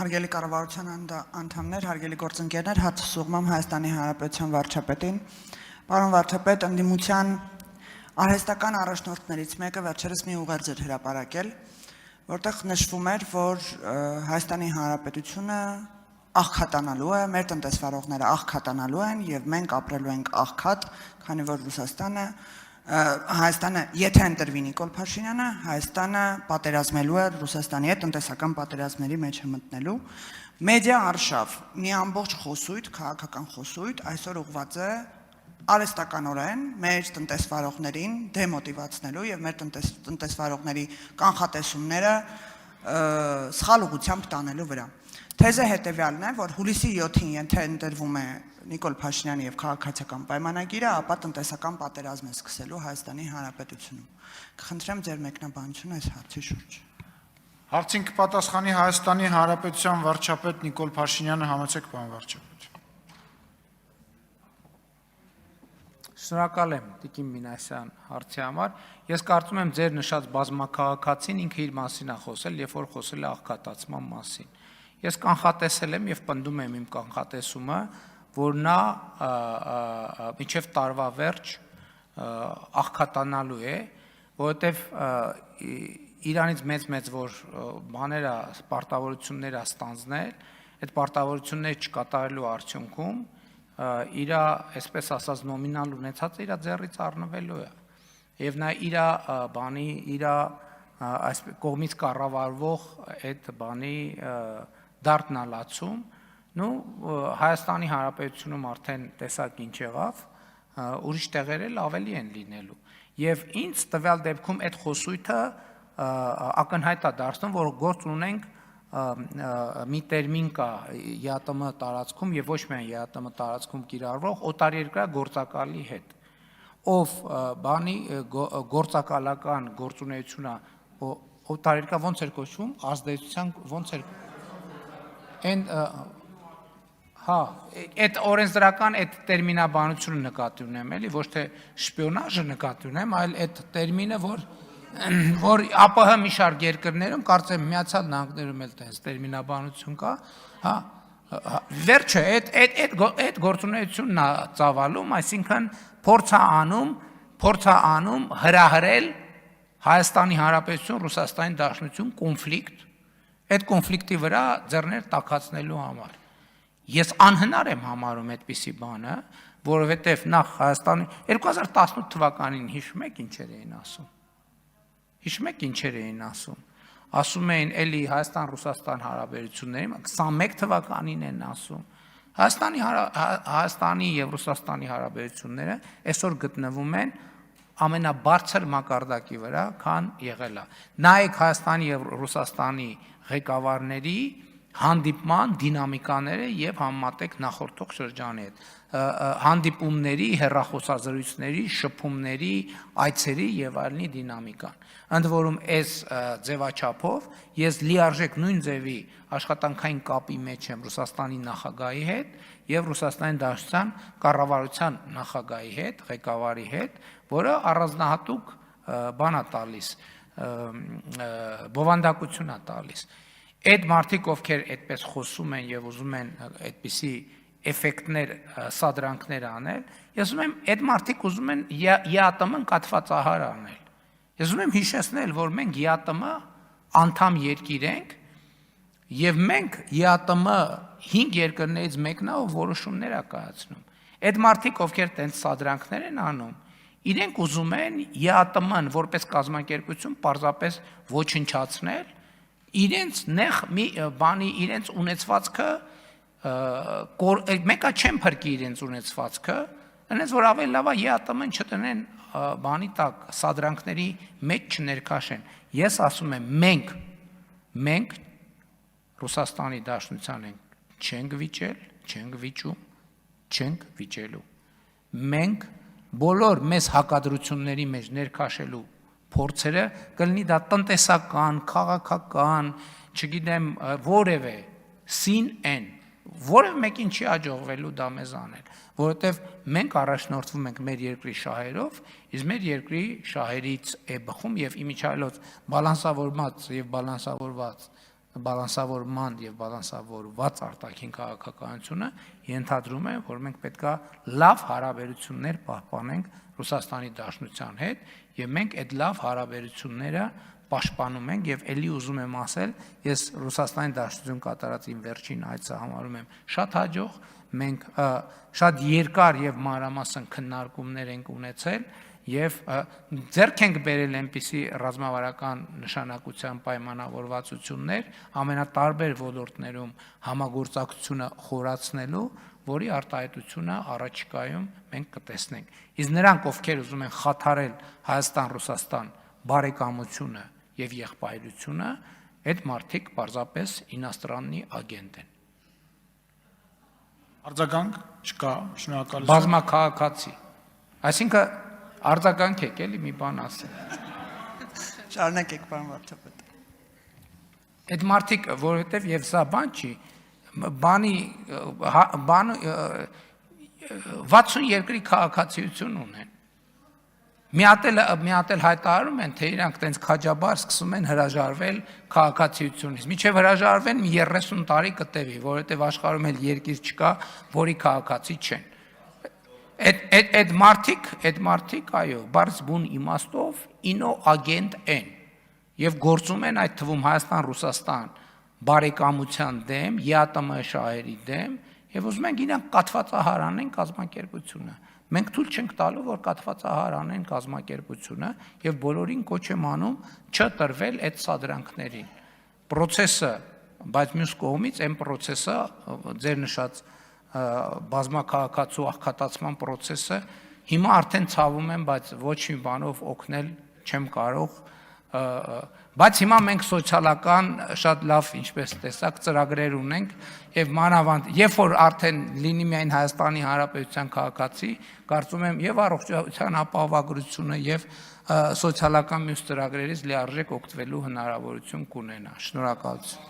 Հարգելի կառավարության անդամներ, հարգելի գործընկերներ, հարցս ուղղում եմ Հայաստանի Հանրապետության վարչապետին։ Պարոն վարչապետ, ընդդիմության արհեստական առաջնորդներից մեկը վերջերս մի ուղերձ էր հրապարակել, որտեղ նշվում էր, որ Հայաստանի Հանրապետությունը աղքատանալու է, մեր տնտեսվարողները աղքատանալու են եւ մենք ապրելու ենք աղքատ, քանի որ Հայաստանը, եթե ընտրվի Նիկոլ Փաշինյանը, Հայաստանը պատերազմելու է Ռուսաստանի հետ, տնտեսական պատերազմների մեջ է մտնելու։ Մեդիա արշավ, մի ամբողջ խոսույթ, քաղաքական խոսույթ այսօր ուղղված է արհեստականորեն մեր տնտեսվարողներին դեմոտիվացնելու եւ մեր տնտեսվարողների կանխատեսումները սխալ ուղղությամբ տանելու վրա։ Թեզը հետևյալն է, որ հուլիսի 7-ին եթե ընտրվում է Նիկոլ Փաշինյանի եւ քաղաքացիական պայմանագիրը, ապա տնտեսական պատերազմ է սկսելու Հայաստանի Հանրապետությունում։ Կխնդրեմ ձեր մեկնաբանությունը այս հարցի շուրջ։ Հարցին կպատասխանի Հայաստանի Հանրապետության վարչապետ Նիկոլ Փաշինյանը, համեցեք պարոն վարչապետ։ Շնորհակալ եմ Տիկին Մինասյան հարցի համար։ Ես կարծում եմ ձեր նշած բազմաքաղաքացին ինքը իր մասին է խոսել, երբ որ խոսել է աղքատացման մասին։ Ես կանխատեսել եմ եւ պնդում եմ իմ կանխատեսումը, որ նա մինչև տարվա վերջ աղքատանալու է, որովհետեւ Իրանից մեծ որ բաները պարտավորություններ է ստանձնել, այդ պարտավորությունները չկատարելու արդյունքում իր, այսպես ասած, նոմինալ ունեցած իր ձեռից առնվելու է։ Եվ նա իր բանի, իր այս կողմից կառավարվող այդ բանի դարտնալացում, Հայաստանի Հանրապետությունում արդեն տեսակ ինչ եղավ, ուրիշ տեղեր էլ ավելի են լինելու։ Եվ ինձ տվյալ դեպքում այդ խոսույթը ակնհայտ է դարձնում, որ գործ ունենք մի տերմին կա ԵԱՏՄ տարածքում եւ ոչ միայն ԵԱՏՄ տարածքում կիրառվող օտարերկրյա գործակալի հետ, ով բանի գործակալական գործունեությունը օտարերկրյա ոնց էր կոչվում, ազդեցության ոնց էր այդ օրենսդրական այդ տերմինաբանությունը նկատի ունեմ, էլի ոչ թե շպիոնաժը նկատի ունեմ, այլ այդ տերմինը, որ ԱՊՀ մի շարք երկրներում, կարծեմ Միացյալ Նահանգներում էլ տես տերմինաբանություն կա, վերջը այդ գործունեությունն է ծավալում, այսինքն փորձ է անում հրահրել Հայաստանի Հանրապետություն, Ռուսաստանի Դաշնություն կոնֆլիկտ, այդ կոնֆլիկտի վրա ձեռներ տաքացնելու համար։ Ես անհնար եմ համարում այդպիսի բանը, որովհետև նախ Հայաստանի 2018 թվականին հիշում եք ինչեր էին ասում։ Հիշում եք ինչեր էին ասում։ Ասում էին էլի Հայաստան-Ռուսաստան հարաբերությունների 21 թվականին են ասում։ Հայաստանի եւ Ռուսաստանի հարաբերությունները այսօր գտնվում են ամենաբարձր մակարդակի վրա, քան եղել է։ Նայեք Հայաստանի եւ Ռուսաստանի ղեկավարների հանդիպման դինամիկաները եւ համատեք նախորդող շրջանի հետ, հանդիպումների, հեռախոսազրույցների, շփումների, այցերի եւ այլնի դինամիկան։ Ընդ որում այս ձևաչափով ես լիարժեք նույն ձևի աշխատանքային կապի մեջ եմ Ռուսաստանի նախագահի հետ եւ Ռուսաստանի Դաշնության կառավարության նախագահի հետ, ղեկավարի հետ, որը առանձնահատուկ բան է տալիս, բովանդակություն է տալիս։ Այդ մարդիկ, ովքեր այդպես խոսում են եւ ուզում են այդպիսի էֆեկտներ, սադրանքներ անել, ես ուզում եմ այդ մարդիկ ուզում են ԵԱՏՄ-ն կաթվածահար անել։ Ես ուզում եմ հիշեցնել, որ մենք ԵԱՏՄ անդամ երկիր ենք եւ մենք ԵԱՏՄ 5 երկրներից մեկն է, ով որոշումներ է կայացնում։ Այդ մարդիկ, ովքեր տենց սադրանքներ են անում, իրենք ուզում են ԵԱՏՄ-ն որպես կազմակերպություն պարզապես ոչնչացնել, իրենց նեղ մի բանի իրենց ունեցվածքը մեկը չեն փրկի իրենց ունեցվածքը, այնպես որ ավելի լավ է ԵԱՏՄ-ն չտնեն բանի տակ սադրանքների մեջ չներքաշեն։ Ես ասում եմ մենք Ռուսաստանի Դաշնության չենք վիճել, չենք վիճում, չենք վիճելու։ Մենք բոլոր մեզ հակադրությունների մեջ ներքաշելու փորձերը կլինի դա տնտեսական, քաղաքական, չգիտեմ, որևէ սին են, որևէ մեկին չի աջողվելու դա մեզ անել, որովհետև մենք առաջնորդվում ենք մեր երկրի շահերով, իսկ մեր երկրի շահերից է բխում եւ իմիջիայլոց բալանսավորված եւ բալանսավորված բալանսավորման եւ բալանսավորված արտաքին քաղաքականությունը ենթադրում է, որ մենք պետքա լավ հարաբերություններ պահպանենք Ռուսաստանի Դաշնության հետ եւ մենք այդ լավ հարաբերությունները պաշտպանում ենք եւ ելի ուզում եմ ասել, ես Ռուսաստանի Դաշնություն կատարած իմ վերջին այցը համարում եմ շատ հաջող, մենք շատ երկար եւ մանրամասն քննարկումներ ենք ունեցել եւ ձեռք ենք բերել այնպիսի ռազմավարական նշանակության պայմանավորվածություններ ամենատարբեր ոլորտներում համագործակցությունը խորացնելու, որի արտահայտությունը առաջիկայում մենք կտեսնենք։ Իսկ նրանք, ովքեր ուզում են խաթարել Հայաստան-Ռուսաստան բարեկամությունը եւ եղբայրությունը, այդ մարդիկ պարզապես ինաստրաննի ագենտ են։ Արձագանք չկա, շնորհակալություն։ Բազմաքաղաքացի։ Այսինքն արձագանք եք էլի մի բան ասել։ Շարունակեք, պարոն վարչապետ։ Այդ մարդիկ, որովհետև եւ սա բան չի, բանի 60 երկրի քաղաքացիություն ունեն։ Մի հատ էլ հայտարարում են, թե իրանք տենց քաջաբար սկսում են հրաժարվել քաղաքացիությունից։ Մինչև հրաժարվեն մի 30 տարի կտևի, որովհետև աշխարհում էլ երկիր չկա, որի քաղաքացի չեն։ Այդ մարդիկ, այո, բարձ բուն իմաստով ինոագենտ են եւ գործում են այդ թվում Հայաստան-Ռուսաստան բարեկամության դեմ, ԵԱՏՄ շահերի դեմ եւ ուզում են իրանք կաթվածահարանեն կազմակերպությունը։ Մենք թույլ չենք տալու, որ կաթվածահարանեն կազմակերպությունը եւ բոլորին կոչ եմ անում չտրվել այդ սադրանքներին։ Պրոցեսը, բայց մյուս կողմից այն պրոցեսը ձեր նշած բազմաքաղաքացու աղքատացման պրոցեսը հիմա արդեն ցավում եմ, բայց ոչ մի բանով օգնել չեմ կարող, բայց հիմա մենք սոցիալական շատ լավ, ինչպես տեսակ, ծրագրեր ունենք եւ մանավանդ, երբ որ արդեն լինի միայն Հայաստանի Հանրապետության քաղաքացի, կարծում եմ եւ առողջության ապահովագրությունը եւ սոցիալական մյուս ծրագրերից լիարժեք օգտվելու հնարավորություն կունենա։ Շնորհակալություն։